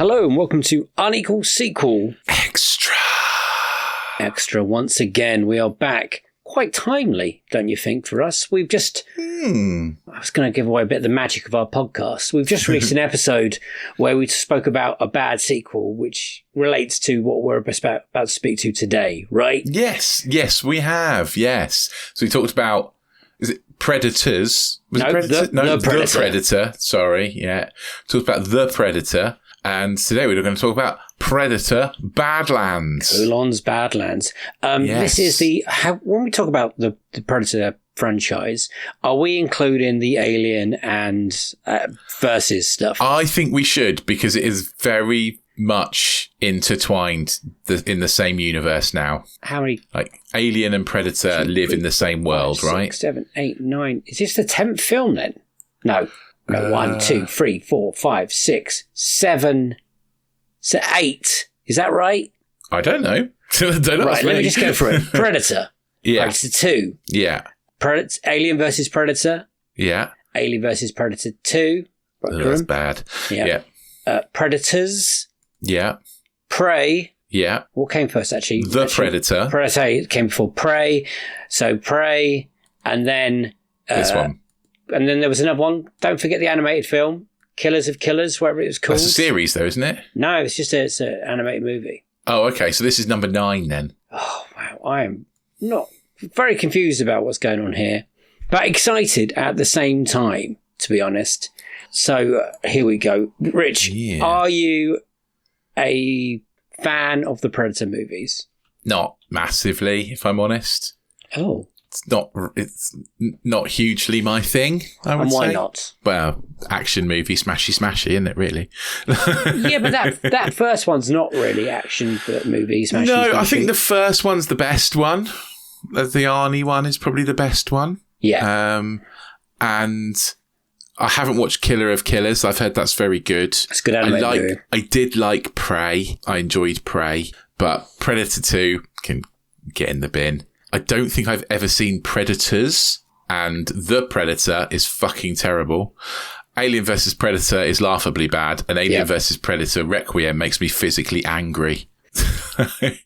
Hello and welcome to Unequal Sequel. Extra once again. We are back. Quite timely, don't you think, for us? We've just... I was going to give away a bit of the magic of our podcast. We've just released an episode where we spoke about a bad sequel, which relates to what we're about to speak to today, right? Yes, we have, yes. So we talked about, is it Predators? The Predator. The Predator, sorry, yeah. Talked about The Predator. And today we're going to talk about Predator Badlands. Colon's Badlands. Yes. This is when we talk about the Predator franchise, are we including the Alien and Versus stuff? I think we should, because it is very much intertwined in the same universe now. How many? Like Alien and Predator live in the same world, 5, 6, right? 7, 8, 9. Is this the 10th film then? No. 1, 2, 3, 4, 5, 6, 7, 8. Is that right? I don't know. Right, let me just go for it. Predator. Yeah. Predator 2. Yeah. Alien versus Predator. Yeah. Alien versus Predator 2. That's bad. Yeah. Predators. Yeah. Prey. Yeah. What came first, actually? Predator. Predator came before Prey. So Prey, and then... this one. And then there was another one. Don't forget the animated film, Killers of Killers, whatever it was called. That's a series, though, isn't it? No, it's just it's an animated movie. Oh, okay. So this is number 9 then. Oh, wow. I am not very confused about what's going on here, but excited at the same time, to be honest. So here we go. Rich, Are you a fan of the Predator movies? Not massively, if I'm honest. Oh. It's not hugely my thing, I would say. And why not? Well, action movie, smashy, isn't it, really? Yeah, but that first one's not really action movie, smashy. No, I think the first one's the best one. The Arnie one is probably the best one. Yeah. And I haven't watched Killer of Killers. I've heard that's very good. It's good animated movie. I did like Prey. I enjoyed Prey. But Predator 2 can get in the bin. I don't think I've ever seen Predators, and The Predator is fucking terrible. Alien vs. Predator is laughably bad, and Alien vs. Predator Requiem makes me physically angry.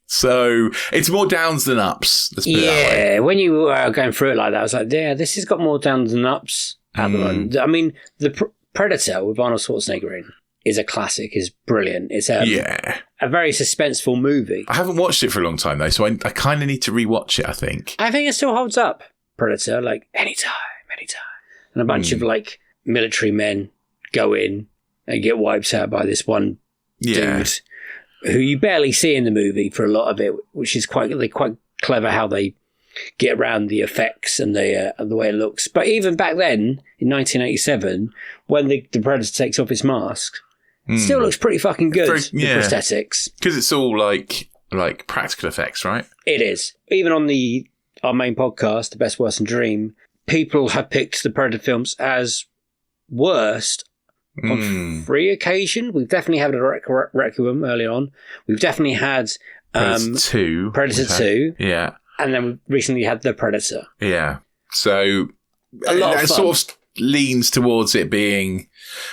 So it's more downs than ups. Let's put it that way. When you were going through it like that, I was like, yeah, this has got more downs than ups at the moment. I mean, the Predator with Arnold Schwarzenegger in is a classic, is brilliant. It's a very suspenseful movie. I haven't watched it for a long time, though, so I kind of need to rewatch it, I think. I think it still holds up, Predator, like, anytime. And a bunch of, like, military men go in and get wiped out by this one dude who you barely see in the movie for a lot of it, which is quite clever how they get around the effects and the way it looks. But even back then, in 1987, when the Predator takes off his mask, it still looks pretty fucking good, the prosthetics. Because it's all like practical effects, right? It is. Even on our main podcast, The Best, Worst and Dream, people have picked the Predator films as worst on 3 occasions. We've definitely had a Requiem early on. We've definitely had Predator 2. Yeah. And then we recently had The Predator. Yeah. So a lot of fun. Sort of leans towards it being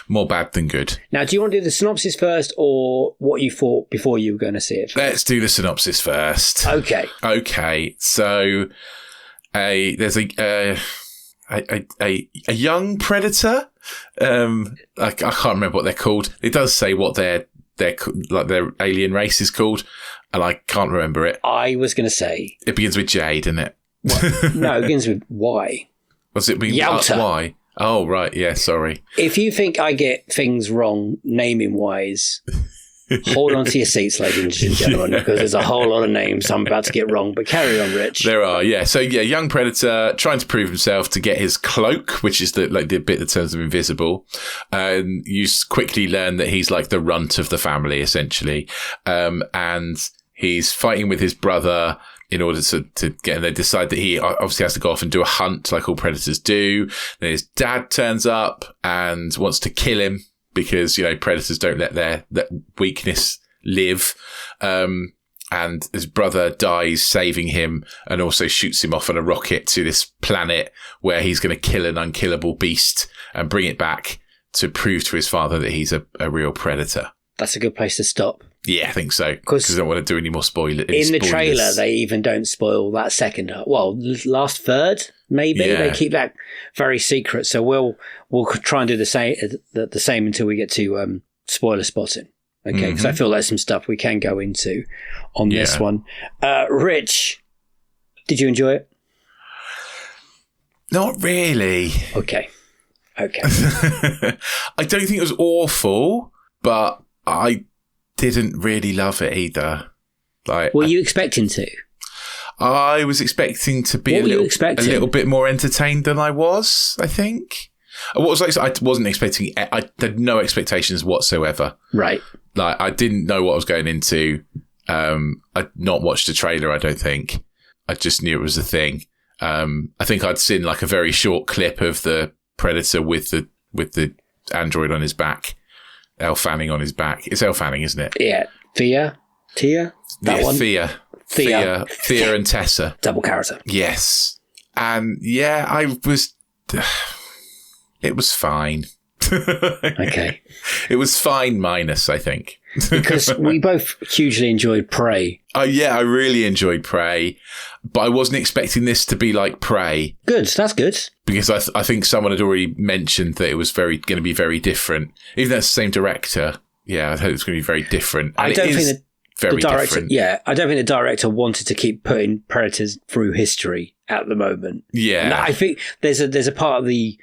more bad than good. Now, do you want to do the synopsis first, or what you thought before you were going to see it first? Let's do the synopsis first. Okay. So there's a young predator. I can't remember what they're called. It does say what their alien race is called, and I can't remember it. I was going to say it begins with J, doesn't it? No, it begins with Y. Was it begins with Y? Oh, right. Yeah, sorry. If you think I get things wrong naming wise, hold on to your seats, ladies and gentlemen, because there's a whole lot of names I'm about to get wrong. But carry on, Rich. There are, yeah. So, young predator trying to prove himself to get his cloak, which is the bit that turns him invisible. You quickly learn that he's like the runt of the family, essentially. And he's fighting with his brother in order to get, and they decide that he obviously has to go off and do a hunt like all predators do. Then his dad turns up and wants to kill him because, predators don't let their weakness live. And his brother dies saving him and also shoots him off on a rocket to this planet where he's going to kill an unkillable beast and bring it back to prove to his father that he's a real predator. that's a good place to stop. Yeah, I think so. Because I don't want to do any more spoilers. In the trailer, they even don't spoil that second. Well, last third, maybe. Yeah. They keep that very secret. So we'll try and do the same until we get to spoiler spotting. Okay, because I feel there's some stuff we can go into on this one. Rich, did you enjoy it? Not really. Okay. I don't think it was awful, but I didn't really love it either. Were you expecting to? I was expecting to be a little bit more entertained than I was, I think. I wasn't expecting. I had no expectations whatsoever. Right. I didn't know what I was going into. I'd not watched the trailer, I don't think. I just knew it was a thing. I think I'd seen a very short clip of the Predator with the android on his back, Elle Fanning on his back. It's Elle Fanning, isn't it? Yeah. Tia? That one? Thea and Tessa. Double character. Yes. And it was fine. Okay. It was fine minus, I think. Because we both hugely enjoyed Prey. Oh, yeah, I really enjoyed Prey, but I wasn't expecting this to be like Prey. Good, that's good. Because I think someone had already mentioned that it was going to be very different. Even though it's the same director, I thought it was going to be very different. And I don't think the director, different. Yeah, I don't think the director wanted to keep putting Predators through history at the moment. Yeah. And I think there's a part of the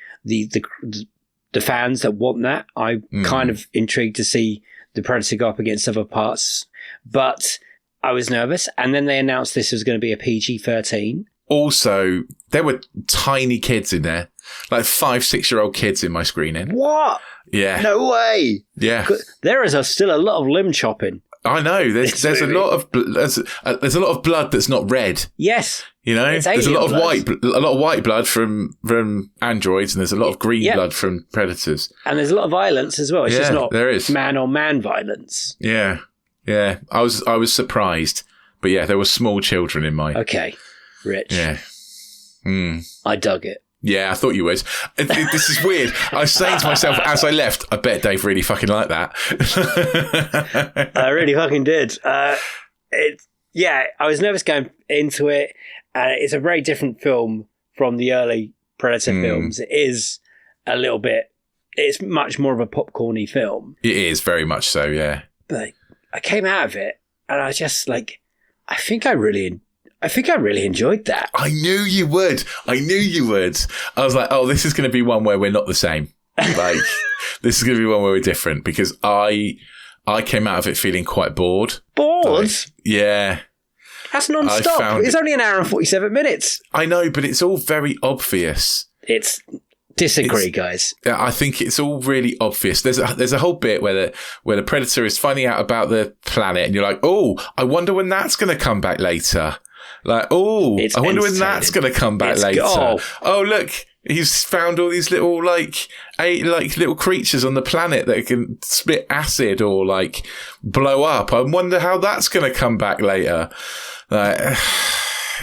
fans that want that. I'm kind of intrigued to see the Predator go up against other parts, but I was nervous. And then they announced this was going to be a PG-13. Also, there were tiny kids in there, 5-6-year-old kids in my screening. What? Yeah. No way. Yeah. There is still a lot of limb chopping. I know. There's a lot of there's a lot of blood that's not red. Yes. There's a lot of white blood from androids, and there's a lot of green blood from predators. And there's a lot of violence as well. It's just not there is man on man violence. Yeah. Yeah. I was surprised. But yeah, there were small children in my Okay. Rich. Yeah. I dug it. Yeah, I thought you would. This is weird. I was saying to myself as I left, I bet Dave really fucking liked that. I really fucking did. I was nervous going into it. It's a very different film from the early Predator films. It is a little bit, it's much more of a popcorny film. It is, very much so, yeah. But I came out of it and I just I think I really enjoyed that. I knew you would. I was like, oh, this is going to be one where we're not the same. This is going to be one where we're different, because I came out of it feeling quite bored. Bored? Yeah. That's non-stop. It's only an hour and 47 minutes. I know, but it's all very obvious. Disagree, guys. I think it's all really obvious. There's a whole bit where the Predator is finding out about the planet, and you're like, oh, I wonder when that's going to come back later. I wonder when that's going to come back later. Oh, look, he's found all these little little creatures on the planet that can spit acid or blow up. I wonder how that's going to come back later.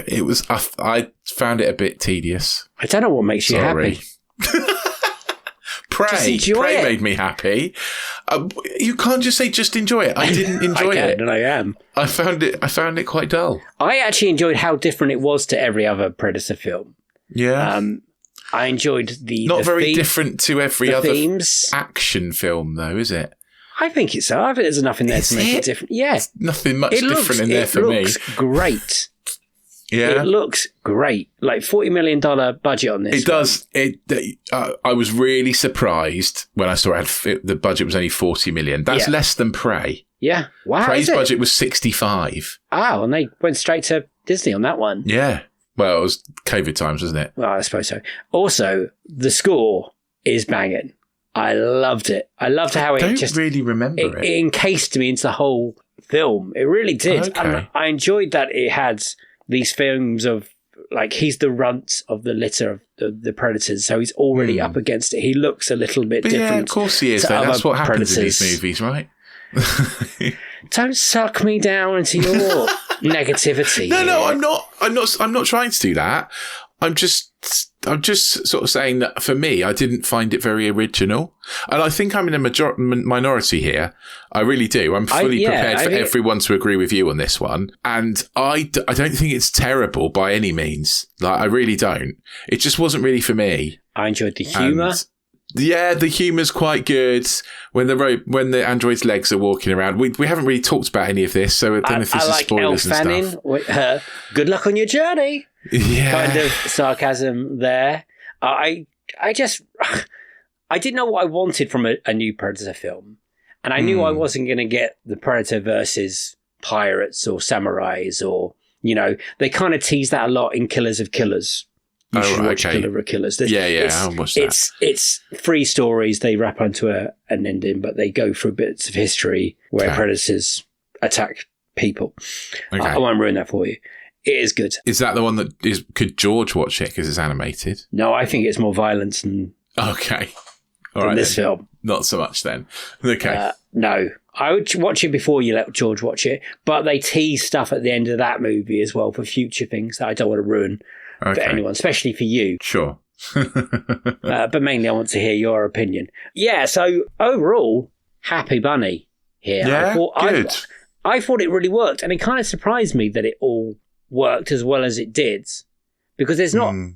It was. I found it a bit tedious. I don't know what makes you happy. Prey made me happy. You can't just say just enjoy it. I didn't enjoy it. And I am. I found it quite dull. I actually enjoyed how different it was to every other Predator film. Yeah. I enjoed not very different to every other themes. Action film, though, is it? I think it's so. I think there's enough in there to make it different. Yeah. There's nothing much different in there for me. It looks great. Yeah. It looks great. $40 million budget on this. It does. I was really surprised when I saw the budget was only 40 million. That's less than Prey. Yeah. Wow. Prey's budget was 65. Oh, and they went straight to Disney on that one. Yeah. Well, it was COVID times, wasn't it? Well, I suppose so. Also, the score is banging. I loved it. I loved how it just... I don't really remember it. It encased me into the whole film. It really did. Okay. And I enjoyed that it had these films of, he's the runt of the litter of the Predators, so he's already up against it. He looks a little bit different. Yeah, of course he is. That's what happens in these movies, right? Don't suck me down into your negativity. No, I'm not trying to do that. I'm just sort of saying that for me, I didn't find it very original. And I think I'm in a minority here. I really do. I'm fully prepared for everyone to agree with you on this one. And I don't think it's terrible by any means. Like, I really don't. It just wasn't really for me. I enjoyed the humour. Yeah, the humour's quite good when the android's legs are walking around. We haven't really talked about any of this, so I don't know if this is spoilers and stuff. Good luck on your journey. Yeah. Kind of sarcasm there. I didn't know what I wanted from a new Predator film. And I knew I wasn't going to get the Predator versus pirates or samurais or, they kind of tease that a lot in Killers of Killers. You should watch Killer of Killers. I'll watch that. It's 3 stories. They wrap onto an ending, but they go through bits of history where predators attack people. Okay. I won't ruin that for you. It is good. Is that the one that is? Could George watch it because it's animated? No, I think it's more violence than this film. Not so much then. Okay. No, I would watch it before you let George watch it, but they tease stuff at the end of that movie as well for future things that I don't want to ruin. For anyone, especially for you. Sure. But mainly I want to hear your opinion. Yeah, so overall, happy bunny here. Yeah, good. I thought it really worked, and it kind of surprised me that it all worked as well as it did, because there's no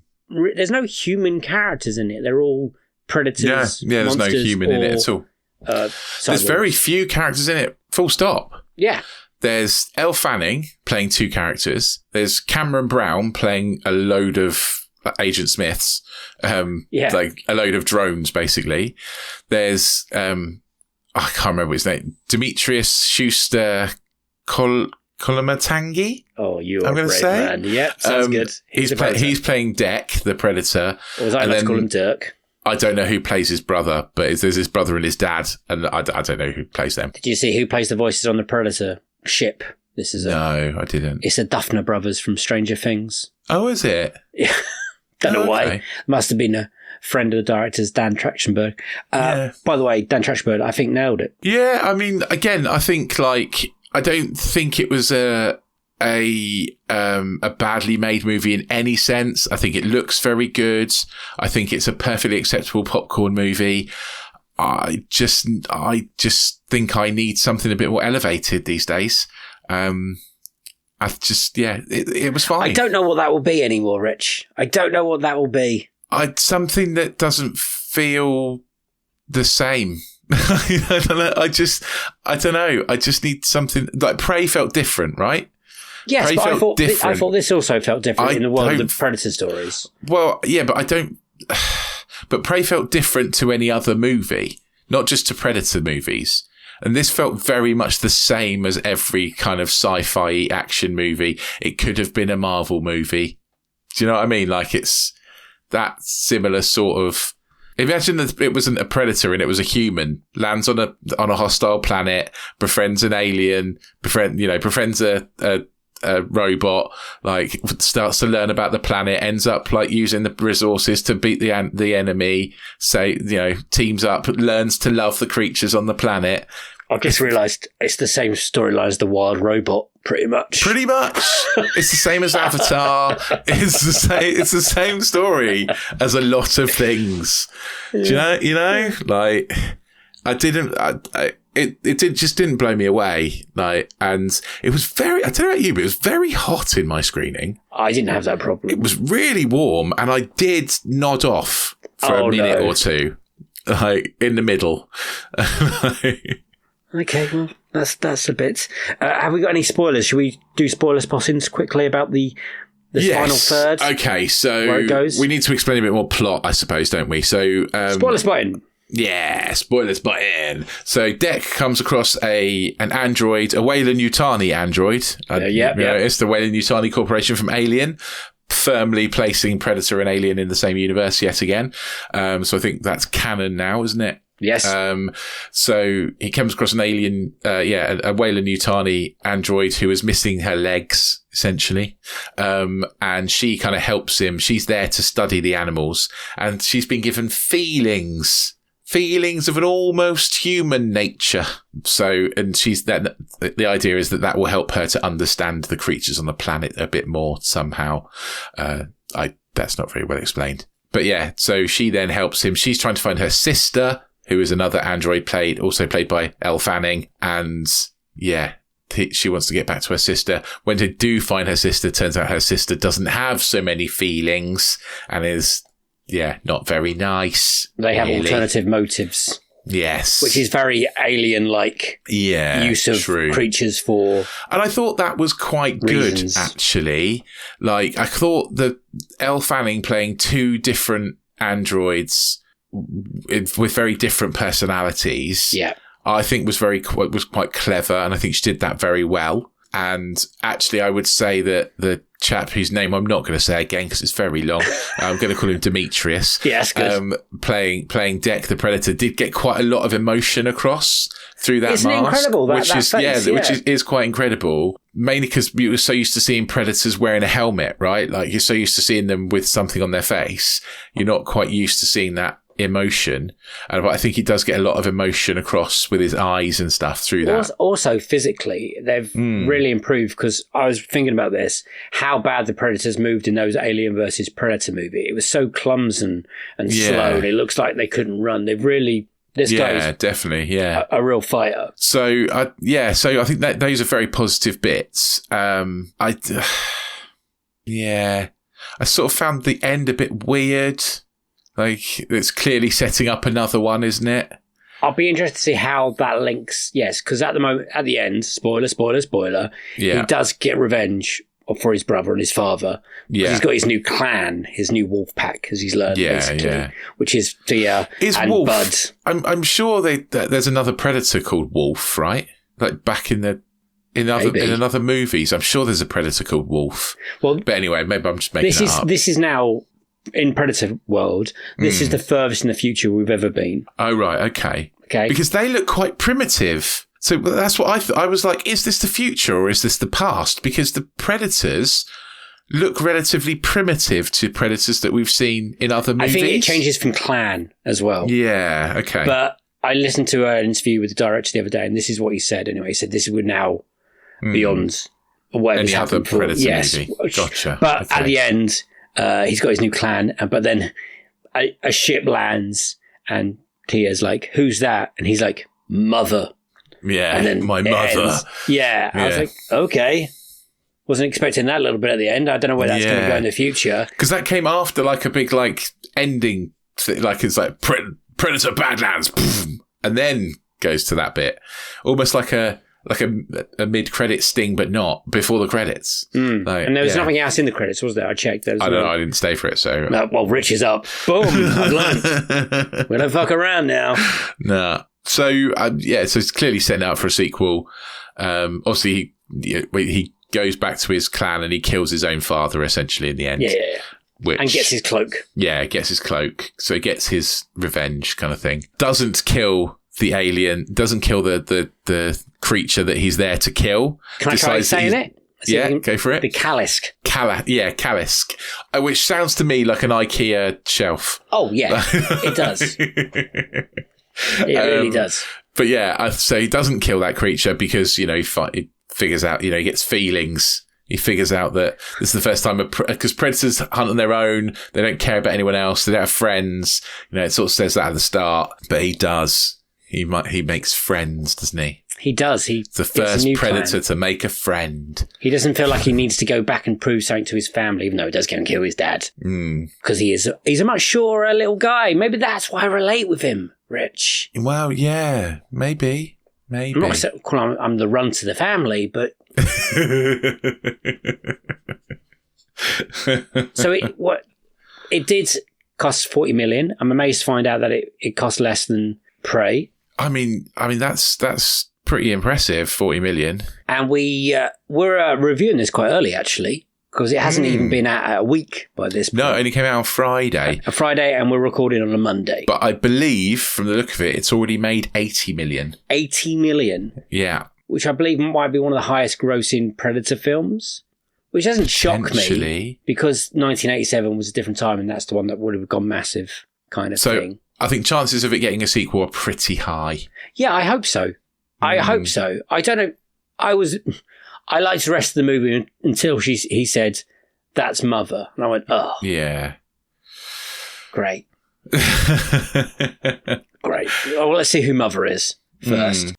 human characters in it. They're all predators. Yeah, there's no human in it at all. There's very few characters in it, full stop. Yeah. There's Elle Fanning playing 2 characters. There's Cameron Brown playing a load of Agent Smiths, like a load of drones, basically. There's, I can't remember his name, Demetrius Schuster Kolomatangi. Oh, you're a brave man. Yeah, sounds good. He's playing Deck, the Predator. Or was I allowed to call him Dirk? I don't know who plays his brother, but there's his brother and his dad, and I don't know who plays them. Did you see who plays the voices on the Predator ship? No, I didn't. It's the Duffner brothers from Stranger Things. Oh, is it? Yeah. Don't know why. Must have been a friend of the director's, Dan Trachtenberg. By the way, Dan Trachtenberg, I think, nailed it. Yeah, I mean, again, I think, I don't think it was a badly made movie in any sense. I think it looks very good. I think it's a perfectly acceptable popcorn movie. I just think I need something a bit more elevated these days. It was fine. I don't know what that will be anymore, Rich. I don't know what that will be. Something that doesn't feel the same. I don't know. I just need something like Prey felt different, right? Yes, Prey but I thought this also felt different in the world of Predator stories. Well, yeah, but I don't. But Prey felt different to any other movie, not just to Predator movies. And this felt very much the same as every kind of sci-fi action movie. It could have been a Marvel movie. Do you know what I mean? Like, it's that similar sort of... Imagine that it wasn't a predator and it was a human, lands on a hostile planet, befriends an alien, befriends a robot, like starts to learn about the planet, ends up like using the resources to beat the enemy, teams up, learns to love the creatures on the planet. I've just realised it's the same storyline as The Wild Robot, pretty much. Pretty much. It's the same as Avatar. It's the same story as a lot of things. Yeah. Do you know? Like, it just didn't blow me away. Like, and it was I don't know about you, but it was very hot in my screening. I didn't have that problem. It was really warm, and I did nod off for a minute or two, like in the middle. Okay, well, that's a bit. Have we got any spoilers? Should we do spoiler spottings quickly about the final third? Okay, so where it goes? We need to explain a bit more plot, I suppose, don't we? So spoiler spotting. Yeah, spoilers button. So Deck comes across an android, a Weyland-Yutani android. It's the Weyland-Yutani Corporation from Alien, firmly placing Predator and Alien in the same universe yet again. So I think that's canon now, isn't it? Yes. So he comes across an alien, a Weyland-Yutani android who is missing her legs, essentially. And she kind of helps him. She's there to study the animals, and she's been given feelings of an almost human nature. So, and the idea is that will help her to understand the creatures on the planet a bit more somehow. I That's not very well explained. But yeah, so she then helps him. She's trying to find her sister, who is another android also played by Elle Fanning. And yeah, she wants to get back to her sister. When they do find her sister, turns out her sister doesn't have so many feelings and is, not very nice. They have alternative motives. Yes. Which is very alien-like use of creatures for And I thought that was quite reasons. Good, actually. Like, I thought that Elle Fanning playing two different androids with very different personalities, I think was quite clever, and I think she did that very well. And actually, I would say that the chap whose name I'm not going to say again because it's very long, I'm going to call him Demetrius. Yes, good. Playing Deck the Predator did get quite a lot of emotion across through that Isn't mask, it incredible? Which is quite incredible. Mainly because you were so used to seeing predators wearing a helmet, right? Like you're so used to seeing them with something on their face, you're not quite used to seeing that emotion. And I think he does get a lot of emotion across with his eyes and stuff through that. Also physically, they've really improved, because I was thinking about this, how bad the Predators moved in those Alien versus Predator movie. It was so clumsy and slow, and it looks like they couldn't run. They've really... This guy's definitely, a real fighter. So, so I think that those are very positive bits. I sort of found the end a bit weird. Like, it's clearly setting up another one, isn't it? I'll be interested to see how that links. Yes, because at the end, spoiler, he does get revenge for his brother and his father. Yeah. He's got his new clan, his new wolf pack, as he's learned, basically, which is Thea and Wolf, Bud. I'm sure there's another Predator called Wolf, right? Like back in other movies. I'm sure there's a Predator called Wolf. Well, but anyway, maybe I'm just making it up. This is now... In Predator world, this is the furthest in the future we've ever been. Oh, right. Okay. Because they look quite primitive. So that's what I was like, is this the future or is this the past? Because the Predators look relatively primitive to Predators that we've seen in other movies. I think it changes from clan as well. Yeah, okay. But I listened to an interview with the director the other day, and this is what he said anyway. He said this would now beyond whatever's any other Predator movie. Gotcha. But at the end... he's got his new clan, but then a ship lands and Tia's like, who's that? And he's like, mother. Yeah, and then my mother. Yeah, I was like, okay. Wasn't expecting that little bit at the end. I don't know where that's going to go in the future. Because that came after like a big like ending, like it's like Predator Badlands, and then goes to that bit. Almost like a mid-credit sting, but not before the credits. Like, and there was nothing else in the credits, was there? I checked. I don't know. I didn't stay for it, so... well, Rich is up. Boom! I've learned. We don't fuck around now. Nah. So, so it's clearly setting out for a sequel. Obviously, he goes back to his clan and he kills his own father, essentially, in the end. Yeah. And gets his cloak. Yeah, gets his cloak. So he gets his revenge kind of thing. Doesn't kill the alien, doesn't kill the creature that he's there to kill. Can I try saying it? Go for it. The Kalisk. Kalisk. Which sounds to me like an IKEA shelf. Oh, yeah, it does. It really does. But yeah, so he doesn't kill that creature because, he figures out, he gets feelings. He figures out that this is the first time, because predators hunt on their own. They don't care about anyone else. They don't have friends. It sort of says that at the start, but he does. He makes friends, doesn't he? He does. He's the first predator to make a friend. He doesn't feel like he needs to go back and prove something to his family, even though he does go and kill his dad. Because he's a much surer little guy. Maybe that's why I relate with him, Rich. Well, yeah, maybe. I'm not saying I'm the runt of the family, but... So it did cost 40 million. I'm amazed to find out that it cost less than Prey. I mean that's pretty impressive, 40 million. And we're reviewing this quite early, actually, because it hasn't even been out a week by this point. No, it only came out on Friday. A Friday, and we're recording on a Monday. But I believe, from the look of it, it's already made 80 million. 80 million? Yeah. Which I believe might be one of the highest grossing Predator films. Which doesn't shock me, because 1987 was a different time, and that's the one that would have gone massive kind of thing. I think chances of it getting a sequel are pretty high. Yeah, I hope so. I hope so. I don't know. I liked the rest of the movie until he said that's Mother. And I went, oh. Yeah. Great. Great. Well, let's see who Mother is first.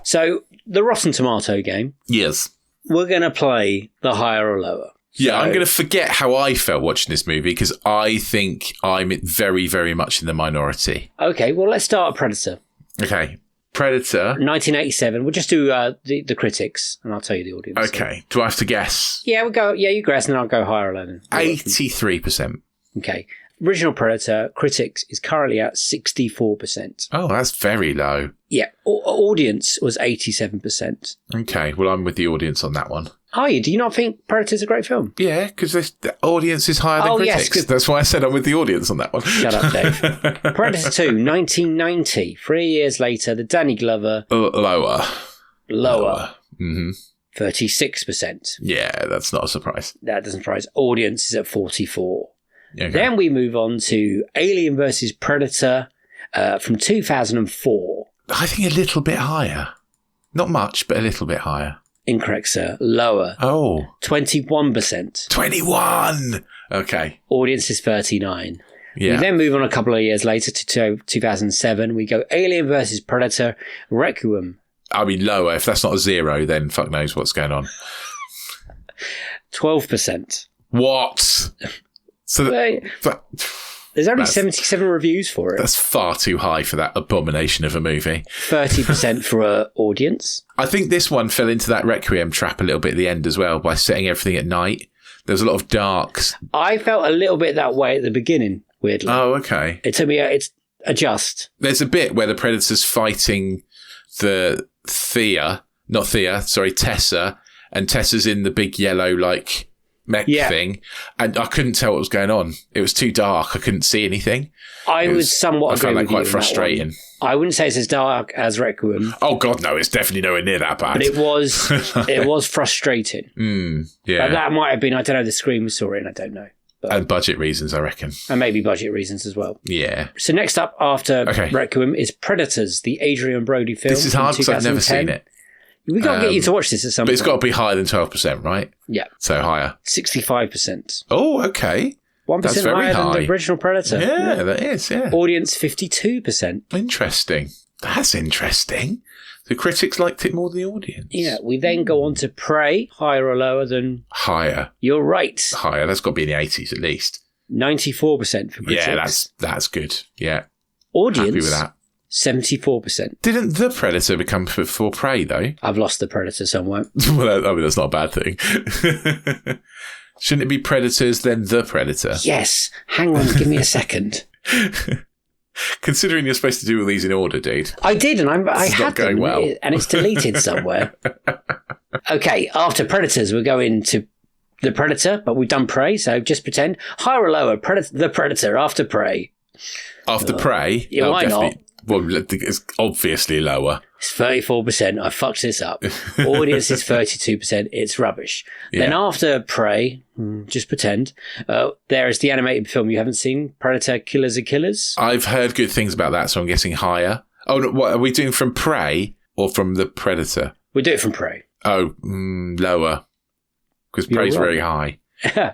So, the Rotten Tomato game. Yes. We're going to play the higher or lower. Yeah, So, I'm going to forget how I felt watching this movie because I think I'm very, very much in the minority. Okay, well, let's start at Predator. Okay. Predator. 1987. We'll just do the critics, and I'll tell you the audience. Okay. Do I have to guess? Yeah, we'll go. Yeah, you guess, and then I'll go higher or lower. 83%. Okay. Original Predator, critics, is currently at 64%. Oh, that's very low. Yeah. Audience was 87%. Okay. Well, I'm with the audience on that one. Are you? Do you not think Predator's a great film? Yeah, because the audience is higher than critics. Yes, that's why I said I'm with the audience on that one. Shut up, Dave. Predator 2, 1990. 3 years later, the Danny Glover. Lower. Mm-hmm. 36%. Yeah, that's not a surprise. That doesn't surprise. Audience is at 44. Okay. Then we move on to Alien vs. Predator from 2004. I think a little bit higher. Not much, but a little bit higher. Incorrect, sir. Lower. Oh. 21%. 21! Okay. Audience is 39. Yeah. We then move on a couple of years later to 2007. We go Alien vs. Predator, Requiem. I mean, lower. If that's not a 0, then fuck knows what's going on. 12%. What? So there's only 77 reviews for it. That's far too high for that abomination of a movie. 30% for an audience. I think this one fell into that Requiem trap a little bit at the end as well by setting everything at night. There was a lot of darks. I felt a little bit that way at the beginning, weirdly. Oh, okay. It took me it's adjust. There's a bit where the Predator's fighting the Tessa, and Tessa's in the big yellow, mech thing, and I couldn't tell what was going on. It was too dark. I couldn't see anything. I found that quite frustrating. I wouldn't say it's as dark as Requiem. Oh God, no! It's definitely nowhere near that bad. But it was frustrating. Yeah, but that might have been. I don't know. The screen was saw it, and I don't know. But, and budget reasons, I reckon. And maybe budget reasons as well. Yeah. So next up after Requiem is Predators, the Adrian Brody film. This is hard because I've never seen it. We got to get you to watch this at some point. But it's got to be higher than 12%, right? Yeah. So higher. 65%. Oh, okay. 1% higher than the original Predator. Yeah, that is, yeah. Audience 52%. Interesting. That's interesting. The critics liked it more than the audience. Yeah, we then go on to Prey, higher or lower than... Higher. You're right. Higher. That's got to be in the 80s at least. 94% for critics. Yeah, that's good. Yeah. Audience... Happy with that. 74%. Didn't the Predator become before Prey, though? I've lost the Predator somewhere. Well, I mean, that's not a bad thing. Shouldn't it be Predators, then the Predator? Yes. Hang on, give me a second. Considering you're supposed to do all these in order, dude. I did, and I had them, well. and it's deleted somewhere. Okay, after Predators, we're going to the Predator, but we've done Prey, so just pretend. Higher or lower, the Predator after Prey. After Prey? Yeah, why not? Well, it's obviously lower. It's 34%. I fucked this up. Audience is 32%. It's rubbish. Yeah. Then after Prey, just pretend, there is the animated film you haven't seen, Predator Killers of Killers. I've heard good things about that, so I'm guessing higher. Oh, no, what are we doing from Prey or from the Predator? We do it from Prey. Oh, lower. Because Prey's very high.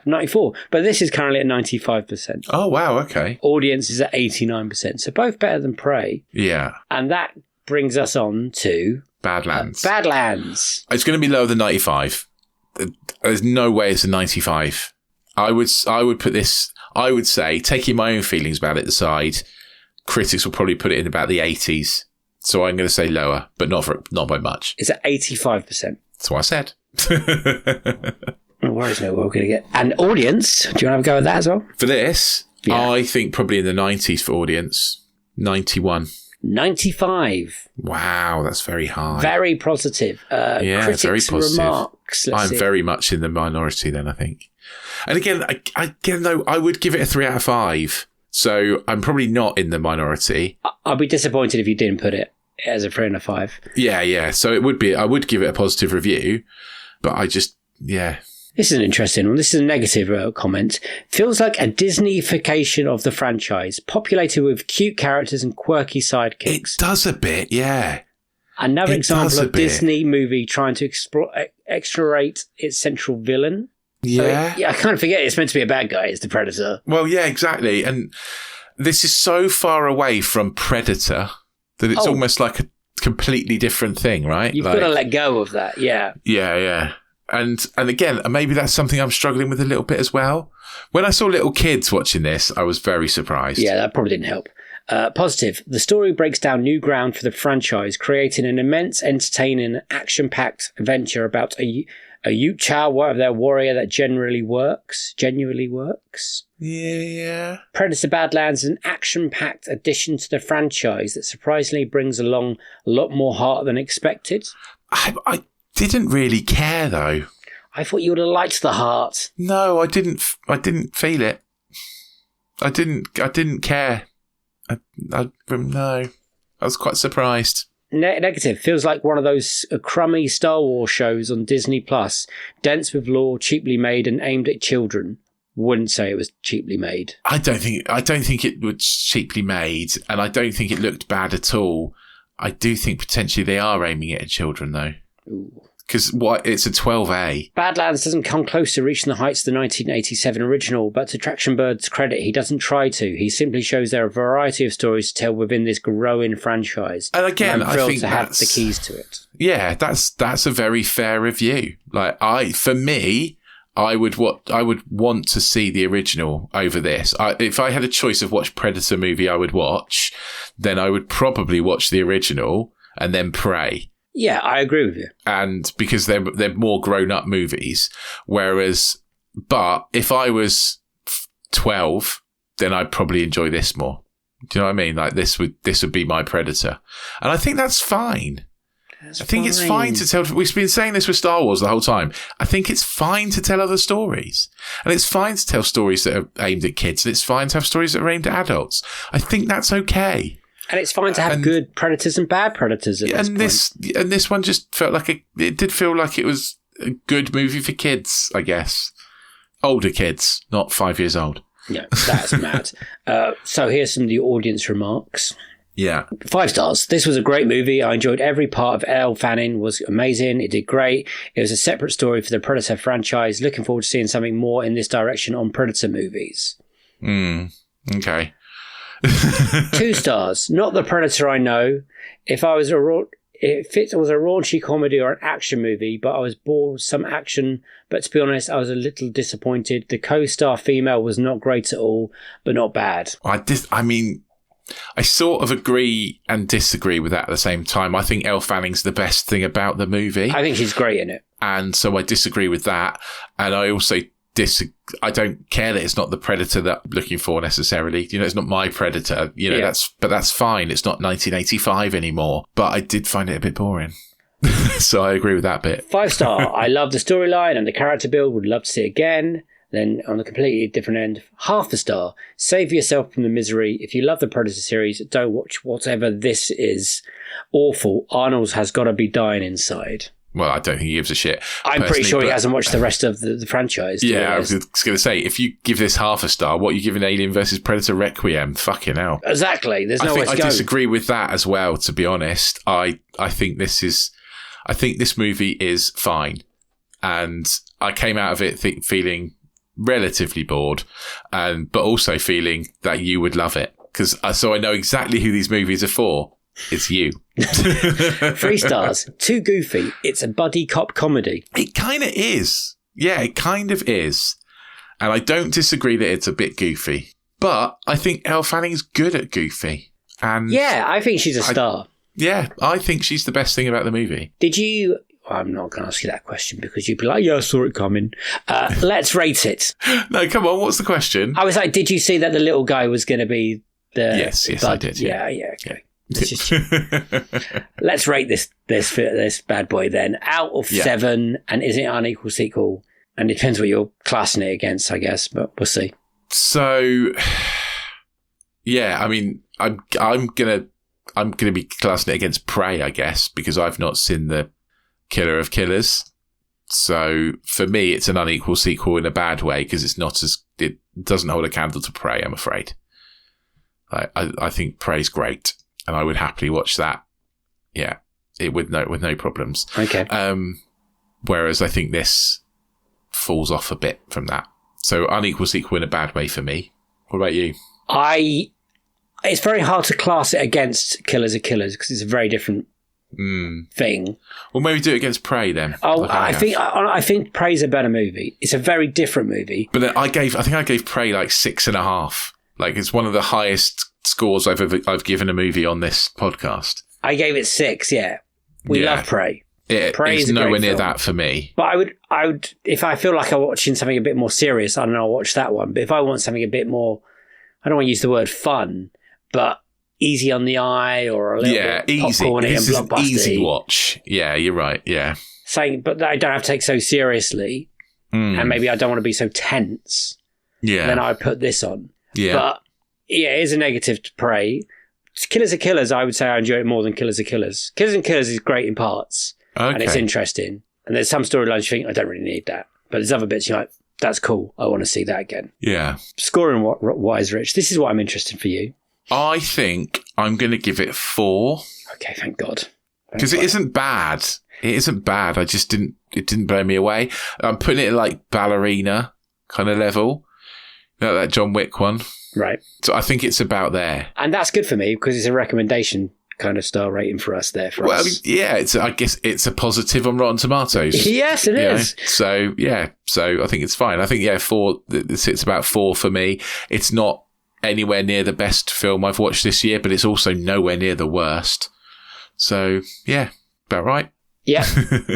94. But this is currently at 95%. Oh, wow. Okay. Audience is at 89%. So both better than Prey. Yeah. And that brings us on to... Badlands. Badlands. It's going to be lower than 95. There's no way it's a 95. I would put this... I would say, taking my own feelings about it aside, critics will probably put it in about the 80s. So I'm going to say lower, but not by much. It's at 85%. That's what I said. No worries, no, we're going to get... And audience, do you want to have a go at that as well? For this, I think probably in the 90s for audience. 91. 95. Wow, that's very high. Very positive. Critics' very positive. Remarks. I'm very much in the minority then, I think. And again, I would give it a 3 out of 5. So I'm probably not in the minority. I'd be disappointed if you didn't put it as a 3 out of 5. Yeah. So it would be, I would give it a positive review, but I just, This is an interesting one. This is a negative comment. Feels like a Disney-fication of the franchise, populated with cute characters and quirky sidekicks. It does a bit, yeah. Another example of Disney movie trying to extricate its central villain. Yeah. I kind of forget it's meant to be a bad guy. It's the Predator. Well, yeah, exactly. And this is so far away from Predator that it's almost like a completely different thing, right? You've got to let go of that. Yeah. Yeah. And again, maybe that's something I'm struggling with a little bit as well. When I saw little kids watching this, I was very surprised. Yeah, that probably didn't help. Positive. The story breaks down new ground for the franchise, creating an immense, entertaining, action-packed adventure about a Ute Chow, their warrior that genuinely works. Yeah. Predator Badlands is an action-packed addition to the franchise that surprisingly brings along a lot more heart than expected. I didn't really care, though. I thought you would have liked the heart. No, I didn't feel it. I didn't care. No. I was quite surprised. Negative. Feels like one of those crummy Star Wars shows on Disney Plus, dense with lore, cheaply made and aimed at children. Wouldn't say it was cheaply made. I don't think it was cheaply made, and I don't think it looked bad at all. I do think potentially they are aiming it at children, though. Because it's a 12A. Badlands doesn't come close to reaching the heights of the 1987 original, but to Trachtenberg's credit, he doesn't try to. He simply shows there are a variety of stories to tell within this growing franchise. And again, I'm thrilled to have the keys to it. Yeah, that's a very fair review. Like for me, I would want to see the original over this. If I had a choice of which Predator movie I would watch, then I would probably watch the original and then Prey. Yeah, I agree with you. And because they're more grown-up movies, but if I was 12, then I'd probably enjoy this more. Do you know what I mean? Like this would be my Predator, and I think that's fine. I think it's fine to tell. We've been saying this with Star Wars the whole time. I think it's fine to tell other stories, and it's fine to tell stories that are aimed at kids, and it's fine to have stories that are aimed at adults. I think that's okay. And it's fine to have good predators and bad predators at this point. And this one just felt like it did feel like it was a good movie for kids, I guess. Older kids, not 5 years old. Yeah, that's mad. So here's some of the audience remarks. Yeah. 5 stars. This was a great movie. I enjoyed every part of Elle Fanning. Was amazing. It did great. It was a separate story for the Predator franchise. Looking forward to seeing something more in this direction on Predator movies. Okay. 2 stars. Not the Predator I know. If it was a raunchy comedy or an action movie, but I was bored with some action. But to be honest, I was a little disappointed. The co-star female was not great at all, but not bad. I sort of agree and disagree with that at the same time. I think Elle Fanning's the best thing about the movie. I think she's great in it. And so I disagree with that. And I also I don't care that it's not the Predator that I'm looking for necessarily. You know, it's not my Predator. You know, that's fine. It's not 1985 anymore. But I did find it a bit boring. So I agree with that bit. 5 star. I love the storyline and the character build. Would love to see it again. Then on a completely different end, 0.5 star. Save yourself from the misery. If you love the Predator series, don't watch whatever this is. Awful. Arnold has got to be dying inside. Well, I don't think he gives a shit. I'm pretty sure he hasn't watched the rest of the franchise. Yeah, I was going to say, if you give this 0.5 star, what are you giving Alien vs. Predator Requiem? Fucking hell. Exactly. There's no way to go. I disagree with that as well, to be honest. I think this movie is fine. And I came out of it feeling relatively bored, but also feeling that you would love it. So I know exactly who these movies are for. It's you. 3 stars. Too goofy. It's a buddy cop comedy. It kind of is. Yeah, it kind of is. And I don't disagree that it's a bit goofy. But I think Elle Fanning's good at goofy. And yeah, I think she's a star. I think she's the best thing about the movie. Did you... I'm not going to ask you that question because you'd be like, yeah, I saw it coming. Let's rate it. No, come on. What's the question? I was like, did you see that the little guy was going to be the... Yes, I did. Yeah, okay. Let's rate this bad boy then. Out of 7, and is it an unequal sequel? And it depends what you're classing it against, I guess, but we'll see. So, yeah, I mean, I'm gonna be classing it against Prey, I guess, because I've not seen the Killer of Killers. So for me, it's an unequal sequel in a bad way because it doesn't hold a candle to Prey, I'm afraid. I think Prey's great. And I would happily watch that. Yeah, with no problems. Okay. Whereas I think this falls off a bit from that. So unequal sequel in a bad way for me. What about you? It's very hard to class it against Killers of Killers because it's a very different thing. Well, maybe do it against Prey then. Oh, I think Prey's a better movie. It's a very different movie. But then I think I gave Prey like 6.5. Like it's one of the highest scores I've given a movie on this podcast. I gave it 6. Yeah, we love Prey. Prey is nowhere near that for me. But I would, if I feel like I'm watching something a bit more serious, I don't know, I'll watch that one. But if I want something a bit more, I don't want to use the word fun, but easy on the eye or a little bit popcorny and blockbuster. Easy watch. Yeah, you're right. Yeah. But I don't have to take so seriously, and maybe I don't want to be so tense. Yeah. Then I would put this on. Yeah. But yeah, it is a negative to Prey. Killers of Killers, I would say I enjoy it more than Killers of Killers. Killers of Killers is great in parts, and it's interesting. And there's some storylines you think, I don't really need that. But there's other bits you're like, that's cool. I want to see that again. Yeah. Scoring wise, Rich, this is what I'm interested for you. I think I'm going to give it 4. Okay, thank God. Because it isn't bad. It isn't bad. It didn't blow me away. I'm putting it at like Ballerina kind of level. That John Wick one. Right. So I think it's about there. And that's good for me because it's a recommendation kind of star rating for us there. I mean, yeah, I guess it's a positive on Rotten Tomatoes. Yes, it is. So, yeah. So I think it's fine. I think, 4, it's about 4 for me. It's not anywhere near the best film I've watched this year, but it's also nowhere near the worst. So, yeah, about right. Yeah,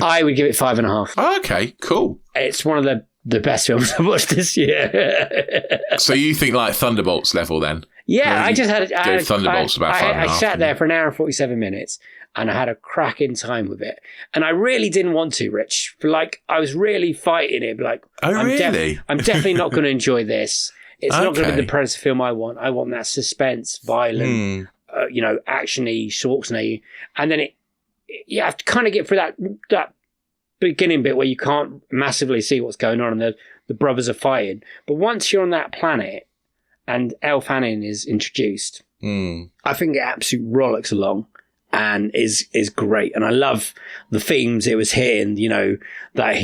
I would give it 5.5. Oh, okay, cool. It's one of the best films I've watched this year. So you think like Thunderbolts level then? Yeah, I just had... Thunderbolts about 5.5. I sat there for an hour and 47 minutes and I had a cracking time with it. And I really didn't want to, Rich. Like, I was really fighting it. Like, really? I'm definitely not going to enjay this. It's not going to be the Predator film I want. I want that suspense, violent, action-y, Schwarzenegger. And then you have to kind of get through that beginning bit where you can't massively see what's going on and the brothers are fighting. But once you're on that planet and Elle Fanning is introduced, I think it absolutely rollicks along and is great. And I love the themes it was hitting, that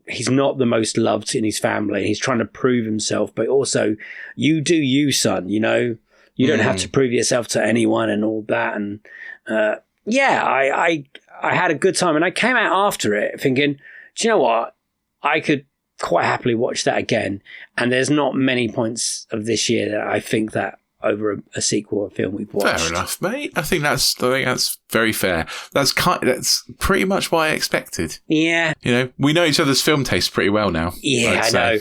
he's not the most loved in his family. He's trying to prove himself, but also you do you, son, you don't have to prove yourself to anyone and all that. And I had a good time and I came out after it thinking, do you know what? I could quite happily watch that again. And there's not many points of this year that I think that over a sequel or a film we've watched. Fair enough, mate. I think that's very fair. That's pretty much what I expected. Yeah. We know each other's film tastes pretty well now. Yeah, I know.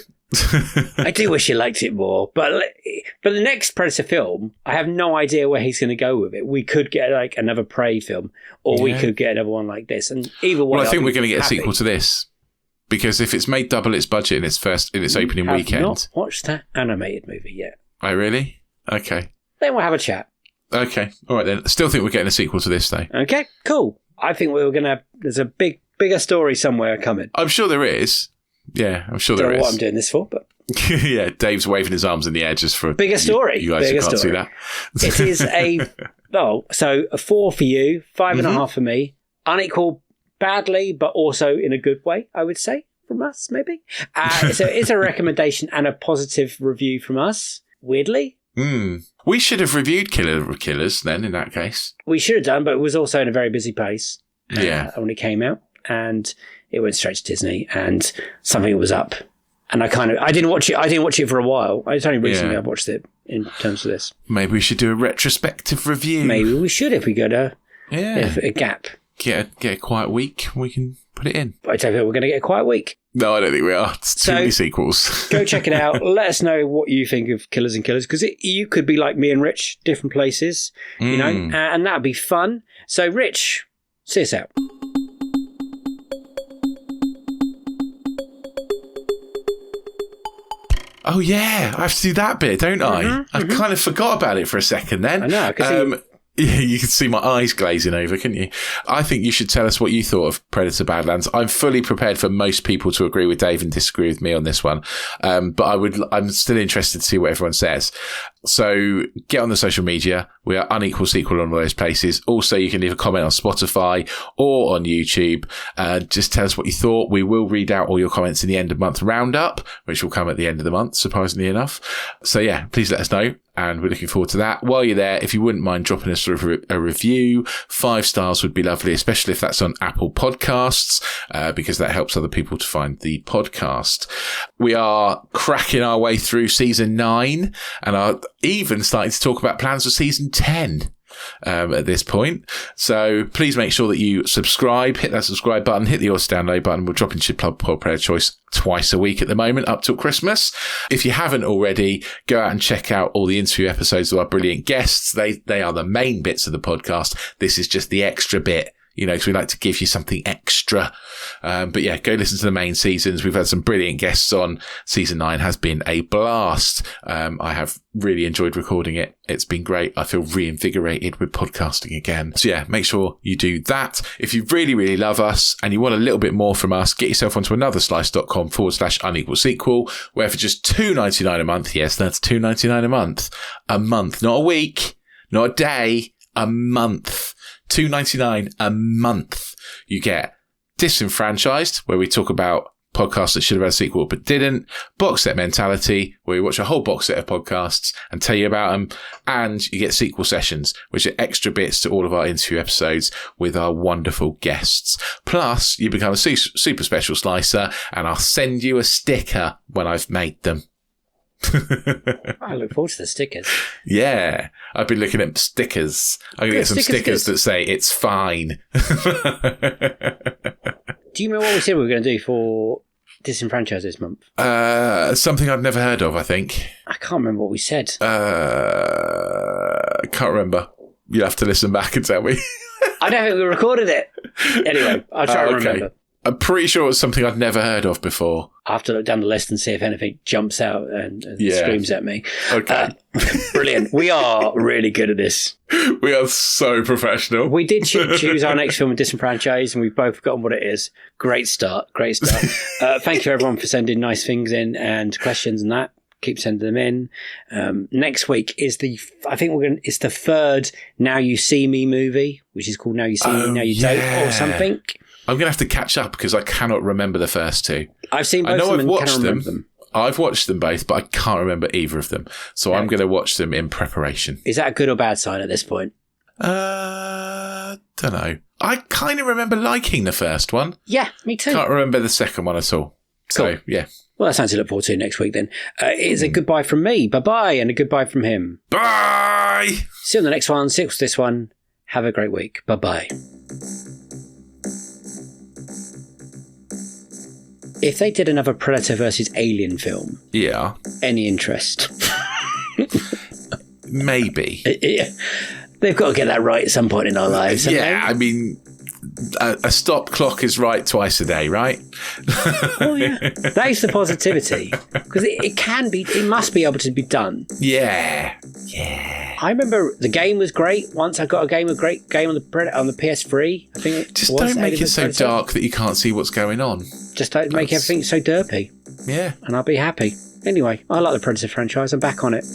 I do wish you liked it more, but the next Predator film, I have no idea where he's going to go with it. We could get like another Prey film, or we could get another one like this. And either way, I think we're going to get a sequel to this because if it's made double its budget in its opening weekend, not watched that animated movie yet. Oh, really? Okay. Then we'll have a chat. Okay. All right then. Still think we're getting a sequel to this though. Okay. Cool. I think there's a bigger story somewhere coming. I'm sure there is. Yeah, I'm sure there is. Don't know what I'm doing this for, but... Yeah, Dave's waving his arms in the air just for... Bigger story. You guys can't see that. It is so a 4 for you, 5.5 for me. Unequal badly, but also in a good way, I would say, from us, maybe. So it's a recommendation and a positive review from us, weirdly. We should have reviewed Killers then, in that case. We should have done, but it was also in a very busy pace. When it came out. And it went straight to Disney and something was up. And I didn't watch it. I didn't watch it for a while. It's only recently I've watched it in terms of this. Maybe we should do a retrospective review. Maybe we should if we got a gap. Get a quiet week. We can put it in. But I don't think we're going to get a quiet week. No, I don't think we are. It's too many sequels. Go check it out. Let us know what you think of Killers and Killers because you could be like me and Rich, different places, and that'd be fun. So, Rich, see us out. Oh, yeah. I have to do that bit, don't I? I kind of forgot about it for a second then. I know. You can see my eyes glazing over, couldn't you? I think you should tell us what you thought of Predator Badlands. I'm fully prepared for most people to agree with Dave and disagree with me on this one. But I'm still interested to see what everyone says. So get on the social media. We are Unequal Sequel on all those places. Also, you can leave a comment on Spotify or on YouTube. Just tell us what you thought. We will read out all your comments in the end of month roundup, which will come at the end of the month, surprisingly enough. So yeah, please let us know. And we're looking forward to that. While you're there, if you wouldn't mind dropping us a review, 5 stars would be lovely, especially if that's on Apple Podcasts, because that helps other people to find the podcast. We are cracking our way through season 9 and are even starting to talk about plans for season 10. At this point. So please make sure that you subscribe, hit that subscribe button, hit the auto download button. We're dropping your Pod Player Choice twice a week at the moment, up till Christmas. If you haven't already, go out and check out all the interview episodes of our brilliant guests. They are the main bits of the podcast. This is just the extra bit, because we like to give you something extra. But yeah, go listen to the main seasons. We've had some brilliant guests on. Season 9 has been a blast. I have really enjoyed recording it. It's been great. I feel reinvigorated with podcasting again. So yeah, make sure you do that. If you really, really love us and you want a little bit more from us, get yourself onto anotherslice.com/unequal sequel, where for just $2.99 a month, yes, that's $2.99 a month, not a week, not a day, a month. $2.99 a month. You get Disenfranchised, where we talk about podcasts that should have had a sequel but didn't. Box Set Mentality, where we watch a whole box set of podcasts and tell you about them. And you get sequel sessions, which are extra bits to all of our interview episodes with our wonderful guests. Plus, you become a super special slicer, and I'll send you a sticker when I've made them. I look forward to the stickers. Yeah, I've been looking at stickers. I'm going to get some stickers that say it's fine. Do you remember what we said we were going to do for Disenfranchised this month? Something I've never heard of, I think. I can't remember what we said. Can't remember. You'll have to listen back and tell me. I don't think we recorded it. Anyway, I'll try to remember. I'm pretty sure it's something I'd never heard of before. I have to look down the list and see if anything jumps out and screams at me. Okay. Brilliant. We are really good at this. We are so professional. We did choose our next film, Disenfranchised, and we've both forgotten what it is. Great start. Thank you, everyone, for sending nice things in and questions and that. Keep sending them in. Next week is it's the third Now You See Me movie, which is called Now You See Me, Now You Don't, or something. I'm going to have to catch up because I cannot remember the first two. I've seen both of them and cannot remember them. I've watched them both, but I can't remember either of them. So I'm going to watch them in preparation. Is that a good or bad sign at this point? Don't know. I kind of remember liking the first one. Yeah, me too. Can't remember the second one at all. So, yeah. Well, that's something to look forward to next week then. It's a goodbye from me. Bye-bye, and a goodbye from him. Bye! See you on the next one. See you this one. Have a great week. Bye-bye. If they did another Predator versus Alien film, any interest? Maybe. They've got to get that right at some point in our lives. I mean, a stop clock is right twice a day, right? Oh yeah, that is the positivity, because it must be able to be done. Yeah. I remember the game was great. Once I got a great game on the PS3. I think just don't make it so dark that you can't see what's going on. Just don't make everything so derpy. Yeah, and I'll be happy. Anyway, I like the Predator franchise. I'm back on it.